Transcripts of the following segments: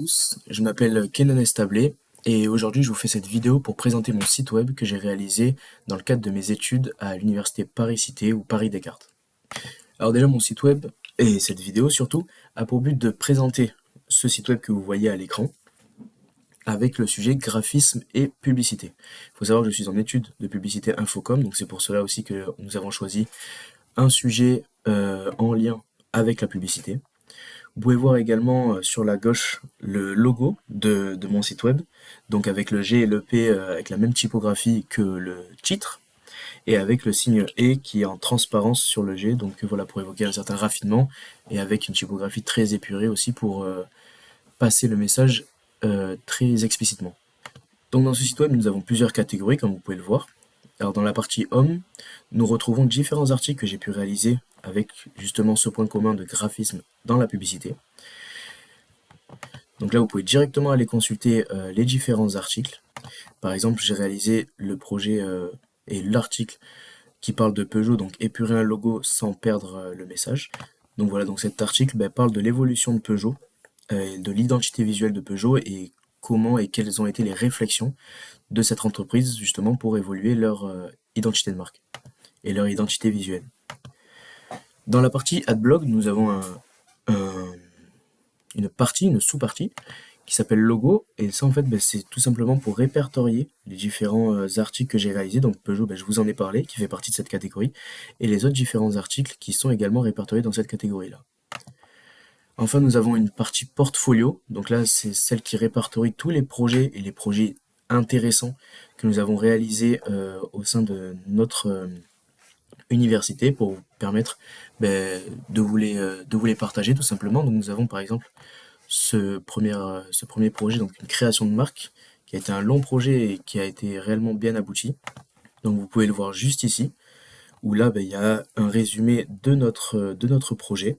Tous, je m'appelle Kenan Establé et aujourd'hui je vous fais cette vidéo pour présenter mon site web que j'ai réalisé dans le cadre de mes études à l'université Paris-Cité ou Paris-Descartes. Alors déjà mon site web, et cette vidéo surtout, a pour but de présenter ce site web que vous voyez à l'écran avec le sujet graphisme et publicité. Il faut savoir que je suis en études de publicité infocom, donc c'est pour cela aussi que nous avons choisi un sujet en lien avec la publicité. Vous pouvez voir également sur la gauche le logo de mon site web, donc avec le G et le P avec la même typographie que le titre, et avec le signe E qui est en transparence sur le G, donc voilà, pour évoquer un certain raffinement, et avec une typographie très épurée aussi pour passer le message très explicitement. Donc dans ce site web, nous avons plusieurs catégories, comme vous pouvez le voir. Alors dans la partie Homme, nous retrouvons différents articles que j'ai pu réaliser avec justement ce point commun de graphisme dans la publicité. Donc là, vous pouvez directement aller consulter les différents articles. Par exemple, j'ai réalisé le projet et l'article qui parle de Peugeot, donc épurer un logo sans perdre le message. Donc voilà, donc cet article parle de l'évolution de Peugeot, de l'identité visuelle de Peugeot et comment et quelles ont été les réflexions de cette entreprise justement pour évoluer leur identité de marque et leur identité visuelle. Dans la partie Adblog, nous avons une sous-partie qui s'appelle Logo, et ça en fait c'est tout simplement pour répertorier les différents articles que j'ai réalisés. Donc Peugeot, je vous en ai parlé, qui fait partie de cette catégorie, et les autres différents articles qui sont également répertoriés dans cette catégorie-là. Enfin, nous avons une partie portfolio, donc là c'est celle qui répertorie tous les projets et les projets intéressants que nous avons réalisés au sein de notre université pour vous permettre de vous les partager tout simplement. Donc nous avons par exemple ce premier projet, donc une création de marque, qui a été un long projet et qui a été réellement bien abouti. Donc vous pouvez le voir juste ici, où là il y a un résumé de notre projet,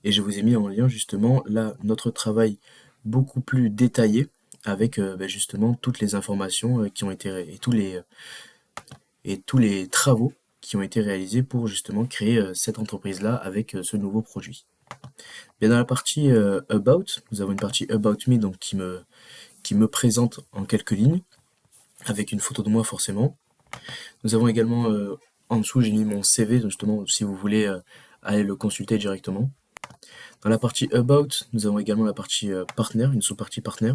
et je vous ai mis en lien justement là notre travail beaucoup plus détaillé avec justement toutes les informations qui ont été et tous les travaux qui ont été réalisés pour justement créer cette entreprise-là avec ce nouveau produit. Bien dans la partie About, nous avons une partie About Me donc qui me présente en quelques lignes, avec une photo de moi forcément. Nous avons également en dessous, j'ai mis mon CV, justement, si vous voulez aller le consulter directement. Dans la partie About, nous avons également la partie Partner, une sous-partie Partner,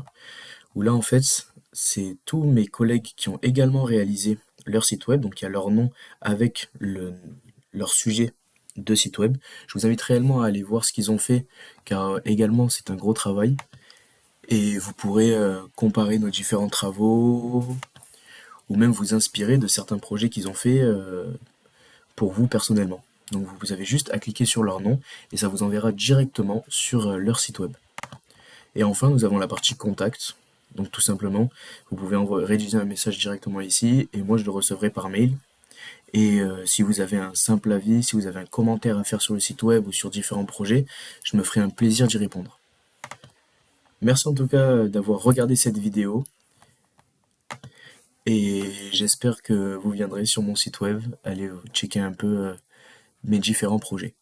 où là en fait, c'est tous mes collègues qui ont également réalisé leur site web, donc il y a leur nom avec leur sujet de site web. Je vous invite réellement à aller voir ce qu'ils ont fait, car également c'est un gros travail. Et vous pourrez comparer nos différents travaux, ou même vous inspirer de certains projets qu'ils ont fait pour vous personnellement. Donc vous avez juste à cliquer sur leur nom, et ça vous enverra directement sur leur site web. Et enfin, nous avons la partie contact. Donc tout simplement, vous pouvez rédiger un message directement ici, et moi je le recevrai par mail. Et si vous avez un simple avis, si vous avez un commentaire à faire sur le site web ou sur différents projets, je me ferai un plaisir d'y répondre. Merci en tout cas d'avoir regardé cette vidéo, et j'espère que vous viendrez sur mon site web aller checker un peu mes différents projets.